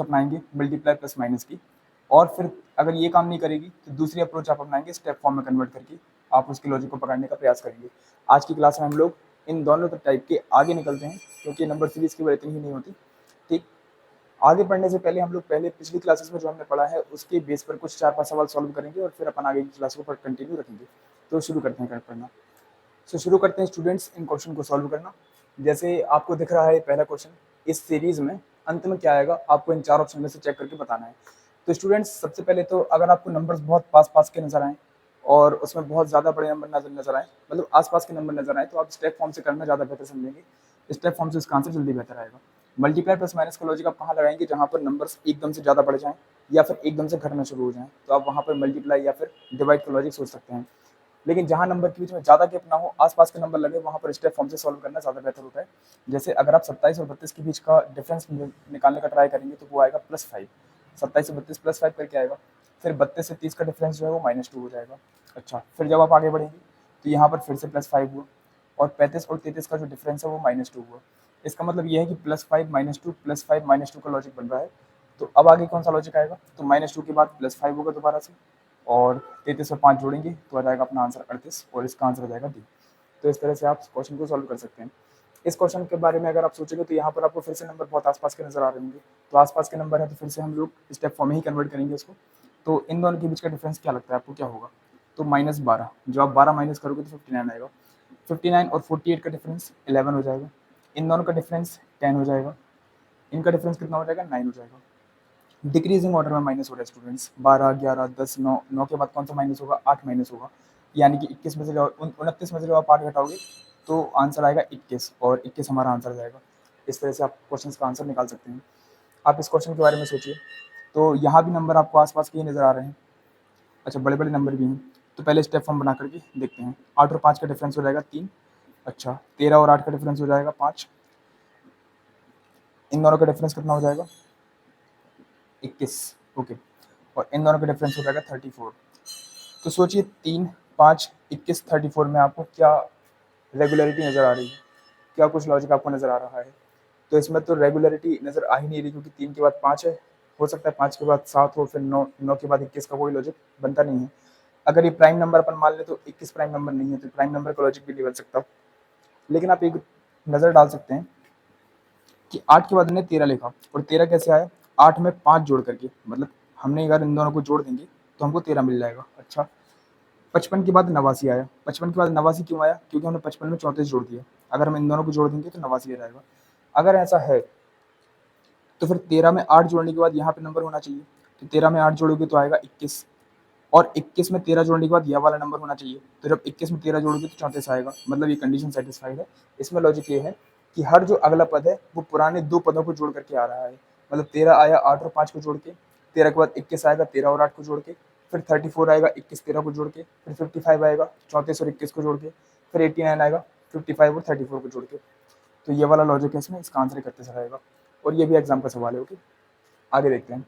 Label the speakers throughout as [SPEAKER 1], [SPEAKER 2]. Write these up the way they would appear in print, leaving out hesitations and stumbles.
[SPEAKER 1] अपनाएंगे multiply plus minus की, और फिर अगर ये काम नहीं करेगी तो दूसरी अप्रोच आप अपनाएंगे स्टेप फॉर्म में कन्वर्ट करके आप उसके लॉजिक को पकड़ने का प्रयास करेंगे। आज की क्लास में हम लोग इन दोनों टाइप के आगे निकलते हैं, क्योंकि नंबर सीरीज की वजह इतनी ही नहीं होती। ठीक, आगे पढ़ने से पहले हम लोग पहले पिछली क्लासेस में जो हमने पढ़ा है उसके बेस पर कुछ 4-5 सवाल सॉल्व करेंगे और फिर अपन आगे की क्लास को कंटिन्यू रखेंगे। तो शुरू करते हैं पढ़ना। शुरू करते हैं स्टूडेंट्स इन क्वेश्चन को सॉल्व करना। जैसे आपको दिख रहा है पहला क्वेश्चन, इस सीरीज में अंत में क्या आएगा आपको इन 4 ऑप्शन में से चेक करके बताना है। तो स्टूडेंट्स सबसे पहले तो अगर आपको नंबर्स बहुत पास पास के नजर आए और उसमें बहुत ज़्यादा बड़े नंबर नजर आए, मतलब आसपास के नंबर नजर आए, तो आप स्टेप फॉर्म से करना ज़्यादा बेहतर समझेंगे। स्टेप फॉर्म से इसका आंसर जल्दी बेहतर आएगा। मल्टीप्लाई प्लस माइनस का लॉजिक आप कहाँ लगाएंगे, जहाँ पर नंबर्स एकदम से ज़्यादा बढ़ जाएं या फिर एकदम से घटना शुरू हो जाएं, तो आप वहाँ पर मल्टीप्लाई या फिर डिवाइड का लॉजिक सोच सकते हैं। लेकिन जहाँ नंबर के बीच में ज़्यादा गैप ना हो, आसपास के नंबर लगे, वहाँ पर स्टेप फॉर्म से सॉल्व करना ज़्यादा बेहतर होता है। जैसे अगर आप 27 और 32 के बीच का डिफरेंस निकालने का ट्राई करेंगे तो वो आएगा +5। 27 से 32 +5 करके आएगा। फिर 32 से 30 का डिफरेंस जो है वो -2 हो जाएगा। अच्छा, फिर जब आप आगे बढ़ेंगे तो यहाँ पर फिर से +5 हुआ, और 35 और 33 का जो डिफरेंस है वो -2 हुआ। इसका मतलब ये है कि +5 -2 +5 -2 का लॉजिक बन रहा है। तो अब आगे कौन सा लॉजिक आएगा, तो -2 के बाद +5 होगा दोबारा से, और 33 और 5 जोड़ेंगे तो आ जाएगा अपना आंसर 38, और इसका आंसर आ जाएगा डी। तो इस तरह से आप क्वेश्चन को सॉल्व कर सकते हैं। इस क्वेश्चन के बारे में अगर आप सोचेंगे तो यहाँ पर आपको फिर से नंबर बहुत आसपास के नजर आ रहे होंगे, तो आसपास के नंबर है तो फिर से हम लोग स्टेप फॉर्म में ही कन्वर्ट करेंगे उसको। तो इन दोनों के बीच का डिफरेंस क्या लगता है आपको, क्या होगा, तो -12, जो आप 12 माइनस करोगे तो 59 आएगा। 59 और 48 का डिफरेंस 11 हो जाएगा। इन दोनों का डिफरेंस 10 हो जाएगा। इनका डिफरेंस कितना हो जाएगा, 9 हो जाएगा। डिक्रीजिंग ऑर्डर में माइनस हो रहा है स्टूडेंट्स, 12, 11, 10, 9, 9 के बाद कौन सा माइनस होगा, 8 माइनस होगा। यानी कि 21 में से जब 29 में से जब आप 8 घटाओगे तो आंसर आएगा 21, और 21 हमारा आंसर जाएगा। इस तरह से आप क्वेश्चन का आंसर निकाल सकते हैं। आप इस क्वेश्चन के बारे में सोचिए, तो यहाँ भी नंबर आपको आसपास के ही नज़र आ रहे हैं। अच्छा, बड़े बड़े नंबर भी हैं, तो पहले स्टेप फॉर्म बना करके देखते हैं। 8 और 5 का डिफरेंस हो जाएगा 3। अच्छा, 13 और 8 का डिफरेंस हो जाएगा 5। इन दोनों का डिफरेंस कितना हो जाएगा, 21। ओके, और इन दोनों का डिफरेंस हो जाएगा 34। तो सोचिए 3, 5, 21, 34 में आपको क्या रेगुलरिटी नज़र आ रही है, क्या कुछ लॉजिक आपको नज़र आ रहा है। तो इसमें तो रेगुलरिटी नज़र आ ही नहीं रही, क्योंकि 3 के बाद 5 है, हो सकता है 5 के बाद 7 हो, फिर 9, 9 के बाद 21 का कोई लॉजिक बनता नहीं है। अगर ये प्राइम नंबर अपन मान ले तो 21 प्राइम नंबर नहीं है, तो प्राइम नंबर का लॉजिक भी नहीं बन सकता। लेकिन आप एक नज़र डाल सकते हैं कि 8 के बाद हमने 13 लिखा, और 13 कैसे आया, 8 में 5 जोड़ करके, मतलब हमने अगर इन दोनों को जोड़ देंगे तो हमको 13 मिल जाएगा। अच्छा, 55 के बाद 89 आया। 55 के बाद 89 क्यों आया, क्योंकि हमने 55 में 34 जोड़ दिया। अगर हम इन दोनों को जोड़ देंगे तो 89 आ जाएगा। अगर ऐसा है तो फिर 13 में 8 जोड़ने के बाद यहाँ पे नंबर होना चाहिए, तो 13 में 8 जोड़ोगे तो आएगा 21, और 21 में 13 जोड़ने के बाद यह वाला नंबर होना चाहिए, तो जब 21 में 13 जोड़ोगे तो 34 आएगा। मतलब ये कंडीशन सेटिस्फाइड है। इसमें लॉजिक ये है कि हर जो अगला पद है वो पुराने 2 पदों को जोड़ करके आ रहा है। मतलब 13 आया 8 और 5 को जोड़ के, 13 के बाद 21 आएगा 13 और 8 को जोड़ के, फिर 34 आएगा 21 13 को जोड़ के, फिर 55 आएगा 34 और 21 को जोड़ के, फिर 89 आएगा 55 और 34 को जोड़ के। तो ये वाला लॉजिक है इसमें, इसका आंसर करते चला जाएगा। और ये भी एग्जाम का सवाल है। ओके, आगे देखते हैं।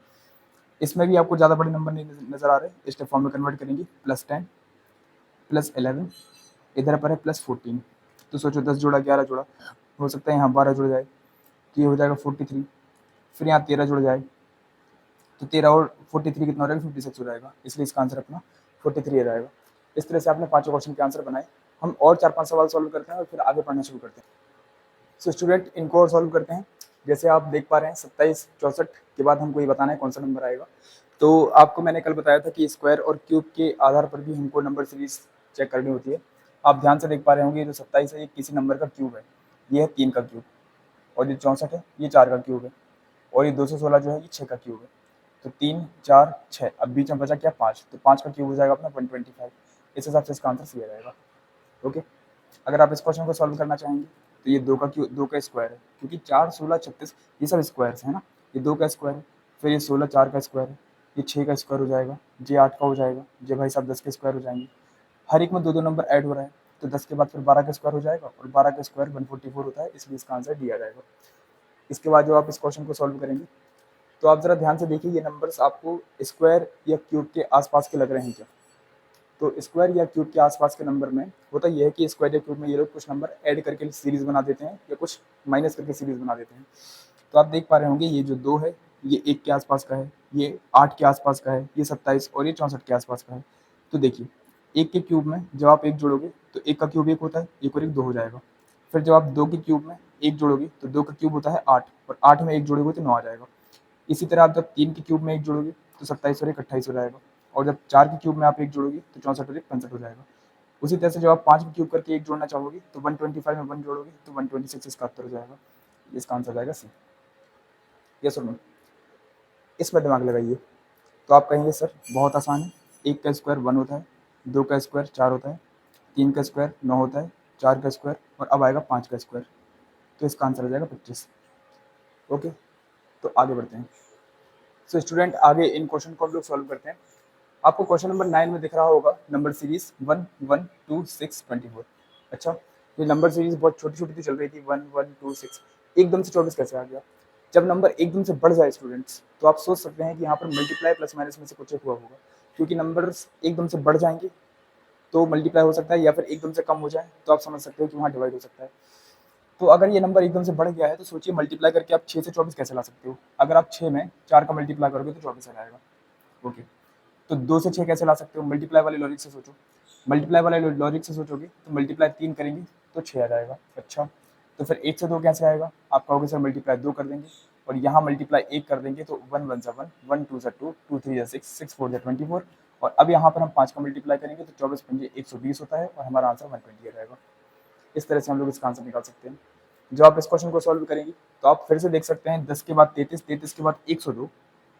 [SPEAKER 1] इसमें भी आपको ज़्यादा बड़े नंबर नहीं नज़र आ रहे, स्टेप फॉर्म में कन्वर्ट करेंगे। +10, +11, इधर पर है +14। तो सोचो 10 जोड़ा 11 जोड़ा, हो सकता है यहाँ 12 जुड़ जाए, तो ये हो जाएगा 43। फिर यहाँ 13 जुड़ जाए, तो 13 और 43 कितना हो जाएगा, 56 हो जाएगा। इसलिए इसका आंसर अपना 43 आ जाएगा। इस तरह से आपने 5 क्वेश्चन के आंसर बनाए। हम और 4-5 सवाल सॉल्व करते हैं और फिर आगे पढ़ना शुरू करते हैं। सो स्टूडेंट, इनको और सॉल्व करते हैं। जैसे आप देख पा रहे हैं 27, 64 के बाद हमको ये बताना है कौन सा नंबर आएगा। तो आपको मैंने कल बताया था कि स्क्वायर और क्यूब के आधार पर भी हमको नंबर सीरीज चेक करनी होती है। आप ध्यान से देख पा रहे होंगे, ये जो 27 है ये किसी नंबर का क्यूब है, ये है 3 का क्यूब, और ये 64 है ये 4 का क्यूब है, और ये 216 जो है ये 6 का क्यूब है। तो 3, 4, 6, अब बीच में बचा क्या 5, तो 5 का क्यूब हो जाएगा अपना 125। इस हिसाब से इसका आंसर सी आ जाएगा। ओके, अगर आप इस क्वेश्चन को सॉल्व करना चाहेंगे तो ये 2 का स्क्वायर है, क्योंकि 4, 16, 36 ये सब स्क्वायर्स है ना। ये 2 का स्क्वायर है, फिर ये 16 4 का स्क्वायर है, ये 6 का स्क्वायर हो जाएगा, ये 8 का हो जाएगा, ये भाई साहब 10 के स्क्वायर हो जाएंगे। हर एक में 2 2 नंबर ऐड हो रहा है, तो 10 के बाद फिर 12 का स्क्वायर हो जाएगा, और 12 का स्क्वायर 144 होता है, इसलिए इसका आंसर डी आ जाएगा। इसके बाद जो आप इस क्वेश्चन को सॉल्व करेंगे तो आप ज़रा ध्यान से देखिए, ये नंबर्स आपको स्क्वायर या क्यूब के आसपास के लग रहे हैं क्या। तो स्क्वायर या क्यूब के आसपास के नंबर में होता यह है कि स्क्वायर या क्यूब में ये लोग कुछ नंबर ऐड करके सीरीज बना देते हैं या कुछ माइनस करके सीरीज बना देते हैं। तो आप देख पा रहे होंगे ये जो 2 है ये 1 के आसपास का है, ये 8 के आसपास का है, ये 27 और ये 64 के आसपास का है। तो देखिए 1 के क्यूब में जब आप 1 जोड़ोगे तो 1 का क्यूब 1 होता है, 1 और 1 2 हो जाएगा। फिर जब आप 2 के क्यूब में 1 जोड़ोगे तो 2 का क्यूब होता है 8 और 8 में 1 जोड़ोगे तो 9 आ जाएगा। इसी तरह आप जब 3 के क्यूब में 1 जोड़ोगे तो 27 और 1 28 हो जाएगा और जब 4 के क्यूब में आप 1 जोड़ोगे तो 64 और 1 65 हो जाएगा। उसी तरह से जब आप 5 के क्यूब करके 1 जोड़ना चाहोगे तो 125 में 1 जोड़ोगे तो 126 इसका उत्तर हो जाएगा। इसका आंसर जाएगा सी। यस और नो? इस पर दिमाग लगाइए। तो आप कहेंगे सर बहुत आसान है, 1 का स्क्वायर 1 होता है, 2 का स्क्वायर 4 होता है, 3 का स्क्वायर 9 होता है, 4 का स्क्वायर और अब आएगा 5 का स्क्वायर। तो इसका आंसर हो जाएगा 25। ओके, तो आगे बढ़ते हैं। सो स्टूडेंट आगे इन क्वेश्चन को हम लोग सॉल्व करते हैं। आपको क्वेश्चन नंबर 9 में दिख रहा होगा नंबर सीरीज 1 1 2 6 24। अच्छा, ये नंबर सीरीज बहुत छोटी छोटी चल रही थी 1 1 2 6, एकदम से 24 कैसे आ गया? जब नंबर एकदम से बढ़ जाए स्टूडेंट्स तो आप सोच सकते हैं कि यहाँ पर मल्टीप्लाई प्लस माइनस में से कुछ एक हुआ होगा, क्योंकि नंबर्स एकदम से बढ़ जाएंगे तो मल्टीप्लाई हो सकता है या फिर एकदम से कम हो जाए तो आप समझ सकते हो कि वहाँ डिवाइड हो सकता है। तो अगर ये नंबर एकदम से बढ़ गया है तो सोचिए मल्टीप्लाई करके आप 6 से 24 कैसे ला सकते हो? अगर आप 6 में 4 का मल्टीप्लाई करोगे तो 24 आ जाएगा। ओके, तो 2 से 6 कैसे ला सकते हो? मल्टीप्लाई वाले लॉजिक से सोचो। मल्टीप्लाई वाले लॉजिक से सोचोगे तो मल्टीप्लाई 3 करेंगे तो 6 आ जाएगा। अच्छा, तो फिर 1 से 2 कैसे आएगा? आप कहोगे सर मल्टीप्लाई 2 कर देंगे और यहाँ मल्टीप्लाई 1 कर देंगे तो 1 1 1, 1 2 2, 2 3 6, 6 4 24 और अब यहाँ पर हम 5 का मल्टीप्लाई करेंगे तो 24 पंजे 120 होता है और हमारा आंसर 120 आ जाएगा। इस तरह से हम लोग इसका आंसर निकाल सकते हैं। जब आप इस क्वेश्चन को सॉल्व करेंगे तो आप फिर से देख सकते हैं 10 के बाद 33, 33 के बाद 102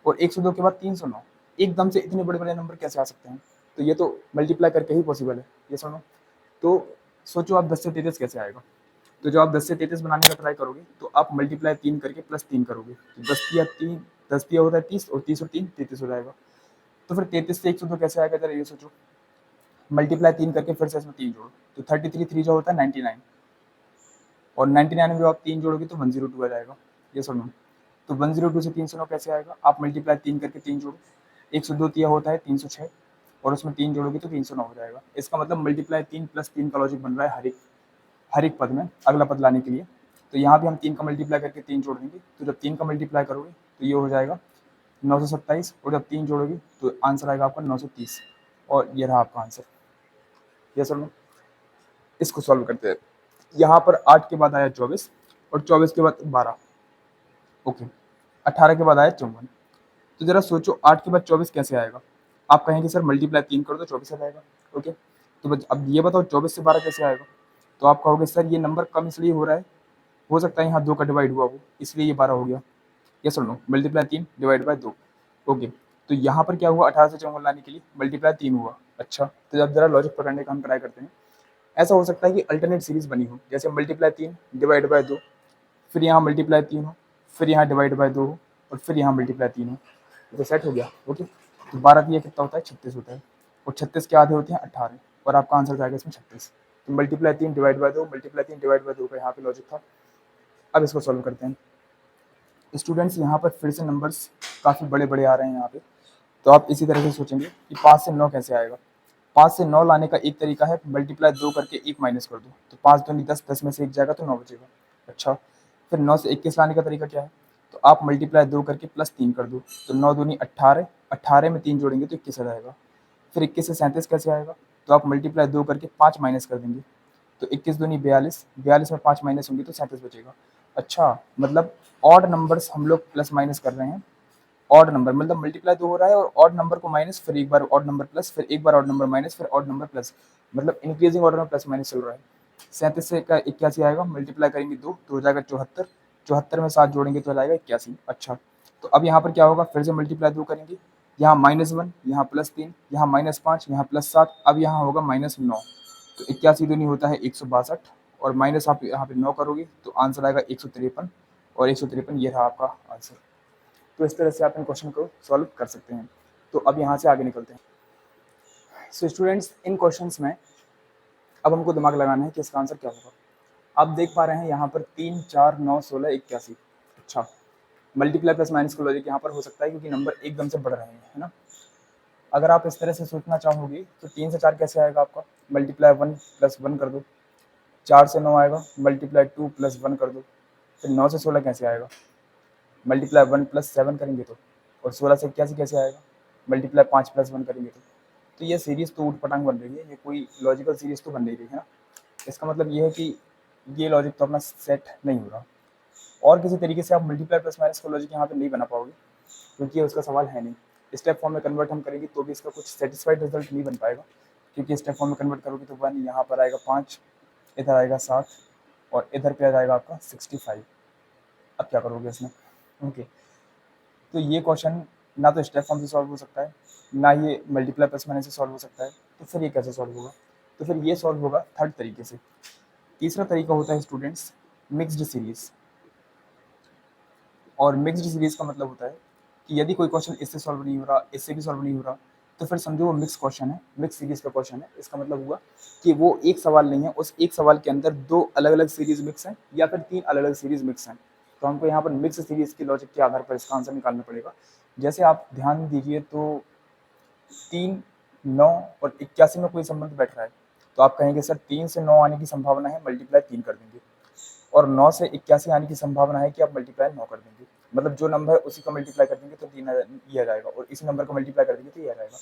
[SPEAKER 1] और 102 के बाद 309। एकदम से इतने बड़े बड़े नंबर कैसे आ सकते हैं? तो ये तो मल्टीप्लाई करके ही पॉसिबल है। ये सुनो, तो सोचो आप 10 से 33 कैसे आएगा? तो जब आप 10 से 33 बनाने का ट्राई करोगे तो आप मल्टीप्लाई 3 करके प्लस 3 करोगे तो 10 तिया 3, 10 तिया होता है 30 और 30 और 3 33 हो जाएगा। तो फिर 33 से 102 कैसे आएगा? जरा ये सोचो। मल्टीप्लाई 3 करके फिर से इसमें 3 जोड़ो तो 33 3 जो होता है 99 और 99 में जब आप 3 जोड़ोगे तो 102 आ जाएगा। ये सुनो, तो 102 से 309 कैसे आएगा? आप मल्टीप्लाई 3 करके 3 जोड़ो, 102 तिया होता है 306 और उसमें 3 जोड़ोगे तो 309 हो जाएगा। इसका मतलब मल्टीप्लाई 3 प्लस 3 का लॉजिक बन रहा है हर एक पद में अगला पद लाने के लिए। तो यहाँ भी हम 3 का मल्टीप्लाई करके 3 जोड़ देंगे, तो जब 3 का मल्टीप्लाई करोगे तो ये हो जाएगा 927 और जब 3 जोड़ोगे तो आंसर आएगा आपका 930 और ये रहा आपका आंसर। ये सर इसको सॉल्व करते हैं। यहाँ पर 8 के बाद आया 24 और 24 के बाद 12। ओके, 18 के बाद आया 54। तो जरा सोचो 8 के बाद 24 कैसे आएगा? आप कहेंगे सर मल्टीप्लाई 3 करो तो 24 आ जाएगा। ओके, तो अब ये बताओ 24 से 12 कैसे आएगा? तो आप कहोगे सर ये नंबर कम इसलिए हो रहा है, हो सकता है यहाँ 2 का डिवाइड हुआ हो इसलिए ये 12 हो गया। यस और no? Multiply 3 divide by 2। Okay, तो यहाँ पर क्या हुआ? 18 से 54 लाने के लिए मल्टीप्लाई 3 हुआ। अच्छा, तो अब जरा लॉजिक पकड़ने का हम ट्राई करते हैं। ऐसा हो सकता है कि अल्टरनेट सीरीज बनी हो, जैसे मल्टीप्लाई 3 डिवाइड बाय 2, फिर यहाँ मल्टीप्लाई 3 हो, फिर यहाँ डिवाइड बाय 2 हो और फिर यहाँ मल्टीप्लाई 3 हो। तो सेट हो गया। ओके, तो 12 दिया कितना होता है? 36 होता है और 36 के आधे होते हैं 18 और आपका आंसर जाएगा इसमें 36। तो multiply 3 divide by 2, multiply 3 divide by 2 का यहाँ पे लॉजिक था। अब इसको सॉल्व करते हैं। स्टूडेंट्स यहाँ पर फिर से नंबर्स काफ़ी बड़े बड़े आ रहे हैं यहाँ पे, तो आप इसी तरह से सोचेंगे कि 5 से 9 कैसे आएगा? 5 से 9 लाने का एक तरीका है मल्टीप्लाई 2 करके 1 माइनस कर दो, तो 5 दूनी 10, 10 में से 1 जाएगा तो 9 बचेगा। अच्छा, फिर 9 से 21 लाने का तरीका क्या है? तो आप मल्टीप्लाई 2 करके प्लस 3 कर दो, तो 9 दूनी 18, 18 में 3 जोड़ेंगे तो 21 आ जाएगा। फिर 21 से 37 कैसे आएगा? तो आप मल्टीप्लाई 2 करके 5 माइनस कर देंगे, तो 21 दूनी 42, 42 में 5 माइनस होंगे तो 37 बचेगा। अच्छा, मतलब ऑड नंबर्स हम लोग प्लस माइनस कर रहे हैं। ऑड नंबर मतलब मल्टीप्लाई 2 हो रहा है और ऑड नंबर को माइनस, फिर एक बार ऑड नंबर प्लस, फिर एक बार ऑड नंबर माइनस, फिर ऑड नंबर प्लस, मतलब इंक्रीजिंग ऑर्डर में प्लस माइनस चल रहा है। 37 से 81 आएगा, मल्टीप्लाई करेंगे 2 तो हो जाएगा 74, 74 में 7 जोड़ेंगे तो हो जाएगा 81। अच्छा, तो अब यहाँ पर क्या होगा? फिर से मल्टीप्लाई 2 करेंगे, यहाँ -1, यहाँ +3, यहाँ -5, यहाँ +7, अब यहाँ होगा -9, तो 81 दूनी होता है 162 और माइनस आप यहाँ पे 9 करोगे तो आंसर आएगा 153 और 153 ये रहा आपका आंसर। तो इस तरह से आप इन क्वेश्चन को सॉल्व कर सकते हैं। तो अब यहाँ से आगे निकलते हैं। सो स्टूडेंट्स इन क्वेश्चंस में अब हमको दिमाग लगाना है कि इसका आंसर क्या होगा। आप देख पा रहे हैं यहाँ पर 3 4 9 16 81। अच्छा, मल्टीप्लाई प्लस माइनस का लॉजिक यहाँ पर हो सकता है क्योंकि नंबर एकदम से बढ़ रहे हैं, है ना। अगर आप इस तरह से सोचना चाहोगे तो 3 से 4 कैसे आएगा आपका? मल्टीप्लाई 1 + 1 कर दो। 4 से 9 आएगा, मल्टीप्लाई 2 + 1 कर दो। फिर 9 से 16 कैसे आएगा? मल्टीप्लाई 1 + 7 करेंगे तो, और 16 से 81 कैसे आएगा, मल्टीप्लाई 5 + 1 करेंगे तो ये सीरीज़ तो ऊट पटांग बन रही है, ये कोई लॉजिकल सीरीज़ तो बन नहीं रही है ना। इसका मतलब ये है कि ये लॉजिक तो अपना सेट नहीं हो रहा, और किसी तरीके से आप मल्टीप्लाई प्लस माइनस का लॉजिक यहाँ पे नहीं बना पाओगे, क्योंकि ये उसका सवाल है नहीं। स्टेप फॉर्म में कन्वर्ट हम करेंगे तो भी इसका कुछ सेटिस्फाइड रिजल्ट नहीं बन पाएगा, क्योंकि स्टेप फॉर्म में कन्वर्ट करोगे तो 1 यहाँ पर आएगा 5, इधर आएगा 7, और इधर पे आ जाएगा आपका 65। अब क्या करोगे इसमें, ओके। तो ये क्वेश्चन ना तो स्टेप फॉर्म से सॉल्व हो सकता है, ना ये मल्टीप्लाई प्लस माइनस से सॉल्व हो सकता है, तो फिर ये कैसे सॉल्व होगा, तो फिर ये सॉल्व होगा थर्ड तरीके से। तीसरा तरीका होता है स्टूडेंट्स मिक्स्ड सीरीज़, और मिक्स्ड सीरीज़ का मतलब होता है कि यदि कोई क्वेश्चन इससे सॉल्व नहीं हो रहा, इससे भी सॉल्व नहीं हो रहा, तो फिर समझो वो मिक्स क्वेश्चन है, मिक्स सीरीज़ का क्वेश्चन है। इसका मतलब हुआ कि वो एक सवाल नहीं है, उस एक सवाल के अंदर 2 अलग-अलग सीरीज़ मिक्स हैं या फिर 3 अलग-अलग सीरीज़ मिक्स हैं। तो हमको यहाँ पर मिक्स सीरीज़ के लॉजिक के आधार पर इसका आंसर निकालना पड़ेगा। जैसे आप ध्यान दीजिए तो 3, 9 और 81 में कोई संबंध बैठ रहा है, तो आप कहेंगे सर 3 से 9 आने की संभावना है, मल्टीप्लाई 3 कर देंगे, और 9 से 81 आने की संभावना है कि आप मल्टीप्लाई 9 कर देंगे। मतलब जो नंबर है उसी का मल्टीप्लाई कर देंगे तो 3 ये आ जाएगा, और इसी नंबर का मल्टीप्लाई कर देंगे तो ये आ जाएगा।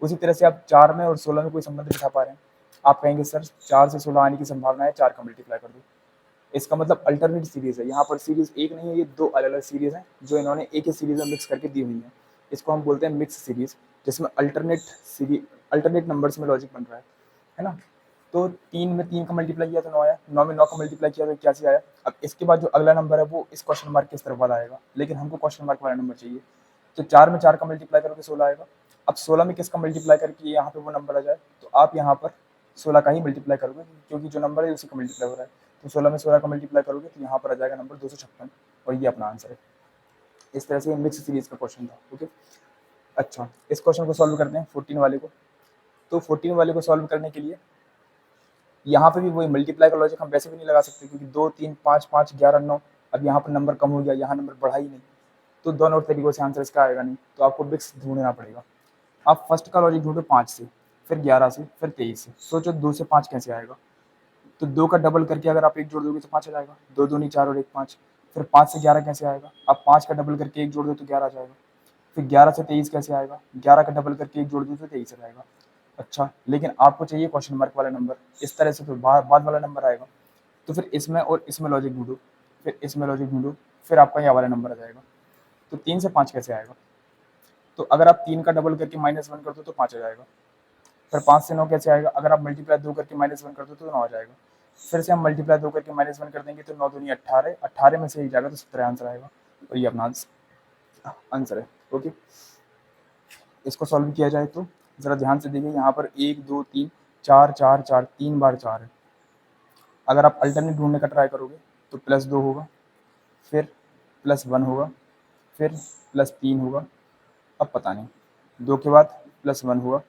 [SPEAKER 1] उसी तरह से आप 4 में और 16 में कोई संबंध बिठा पा रहे हैं, आप कहेंगे सर 4 से 16 आने की संभावना है, 4 का मल्टीप्लाई कर दो। इसका मतलब अल्टरनेट सीरीज़ है, यहाँ पर सीरीज़ एक नहीं है, ये 2 अलग-अलग सीरीज़ हैं जो इन्होंने एक ही सीरीज़ में मिक्स करके दी हुई हैं। इसको हम बोलते हैं मिक्स सीरीज़, जिसमें अल्टरनेट नंबर्स में लॉजिक बन रहा है ना। तो 3 में 3 का मल्टीप्लाई किया तो 9 आया, 9 में 9 का मल्टीप्लाई किया तो 81 आया। अब इसके बाद जो अगला नंबर है वो इस क्वेश्चन मार्क की तरफ वाला आएगा, लेकिन हमको क्वेश्चन मार्क वाला नंबर चाहिए। तो 4 में 4 का मल्टीप्लाई करोगे 16 आएगा। अब 16 में किसका मल्टीप्लाई करके यहाँ पे वो नंबर आ जाए, तो आप यहाँ पर 16 का ही मल्टीप्लाई करोगे, क्योंकि जो नंबर है उसी का मल्टीप्लाई हो रहा है। तो 16 में 16 का मल्टीप्लाई करोगे तो यहाँ पर आ जाएगा नंबर 256, और ये अपना आंसर है। इस तरह से ये मिक्स सीरीज का क्वेश्चन था, ओके। अच्छा, इस क्वेश्चन को सॉल्व करते हैं 14 वाले को। तो 14 वाले को सॉल्व करने के लिए यहाँ पे भी वही मल्टीप्लाई का लॉजिक हम वैसे भी नहीं लगा सकते, क्योंकि 2, 3, 5, 5, 11, 9, अब यहाँ पर नंबर कम हो गया, यहाँ नंबर बढ़ा ही नहीं, तो दोनों तरीकों से आंसर इसका आएगा नहीं, तो आपको मिक्स ढूंढना पड़ेगा। आप फर्स्ट का लॉजिक ढूंढो 5 से, फिर 11 से, फिर 23 से। सोचो 2 से 5 कैसे आएगा, तो 2 का डबल करके अगर आप 1 जोड़ दोगे तो 5 आ जाएगा, 2 दूनी 4 और 1 5। फिर 5 से 11 कैसे आएगा, आप 5 का डबल करके 1 जोड़ दो तो 11 आ जाएगा। फिर 11 से 23 कैसे आएगा, 11 का डबल करके 1 जोड़ दो तो 23 आ जाएगा। अच्छा, लेकिन आपको चाहिए क्वेश्चन मार्क वाला नंबर, इस तरह से फिर बाद वाला नंबर आएगा। तो फिर इसमें और इसमें लॉजिक ढूंढो, फिर इसमें लॉजिक ढूंढो, फिर आपका ये वाला नंबर आ जाएगा। तो 3 से 5 कैसे आएगा, तो अगर आप 3 का डबल करके -1 कर दो तो 5 आ जाएगा। फिर 5 से 9 कैसे आएगा, अगर आप मल्टीप्लाई 2 करके -1 कर दो तो 9 आ जाएगा। फिर से हम मल्टीप्लाई 2 करके -1 कर देंगे तो 9 दूनी 18, 18 में से 1 जाएगा तो 17 आंसर आएगा, और ये अपना आंसर है, ओके। इसको सॉल्व किया जाए तो ज़रा ध्यान से देखिए, यहाँ पर 1, 2, 3, 4, 4, 4, 3 बार 4 है। अगर आप अल्टरनेट ढूंढने का ट्राई करोगे तो +2 होगा, फिर +1 होगा, फिर +3 होगा। अब पता नहीं, 2 के बाद +1 हुआ,